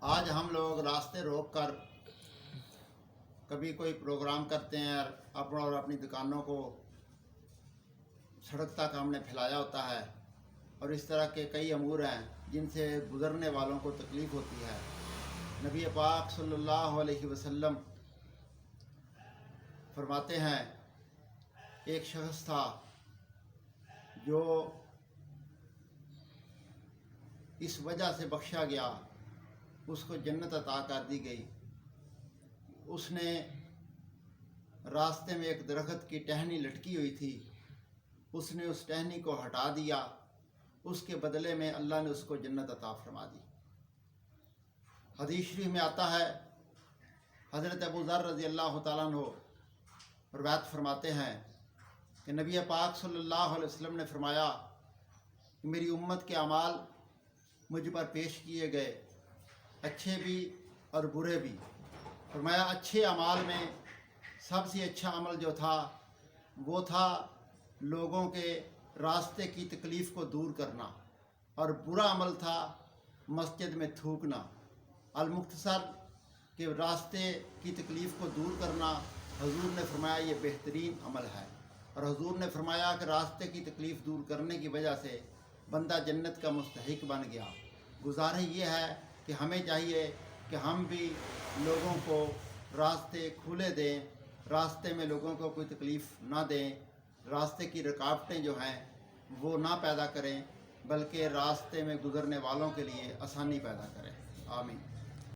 آج ہم لوگ راستے روک کر کبھی کوئی پروگرام کرتے ہیں اور اپنی دکانوں کو سڑک تک ہم نے پھیلایا ہوتا ہے، اور اس طرح کے کئی امور ہیں جن سے گزرنے والوں کو تکلیف ہوتی ہے۔ نبی پاک صلی اللہ علیہ وسلم فرماتے ہیں ایک شخص تھا جو اس وجہ سے بخشا گیا، اس کو جنت عطا کر دی گئی۔ اس نے راستے میں ایک درخت کی ٹہنی لٹکی ہوئی تھی، اس نے اس ٹہنی کو ہٹا دیا، اس کے بدلے میں اللہ نے اس کو جنت عطا فرما دی۔ حدیث شریف میں آتا ہے، حضرت ابو ذر رضی اللہ تعالیٰ عنہ روایت فرماتے ہیں کہ نبی پاک صلی اللہ علیہ وسلم نے فرمایا کہ میری امت کے اعمال مجھ پر پیش کیے گئے، اچھے بھی اور برے بھی۔ فرمایا اچھے اعمال میں سب سے اچھا عمل جو تھا وہ تھا لوگوں کے راستے کی تکلیف کو دور کرنا، اور برا عمل تھا مسجد میں تھوکنا۔ المختصر کہ راستے کی تکلیف کو دور کرنا، حضور نے فرمایا یہ بہترین عمل ہے، اور حضور نے فرمایا کہ راستے کی تکلیف دور کرنے کی وجہ سے بندہ جنت کا مستحق بن گیا۔ گزارش یہ ہے کہ ہمیں چاہیے کہ ہم بھی لوگوں کو راستے کھلے دیں، راستے میں لوگوں کو کوئی تکلیف نہ دیں، راستے کی رکاوٹیں جو ہیں وہ نہ پیدا کریں، بلکہ راستے میں گزرنے والوں کے لیے آسانی پیدا کریں۔ آمین۔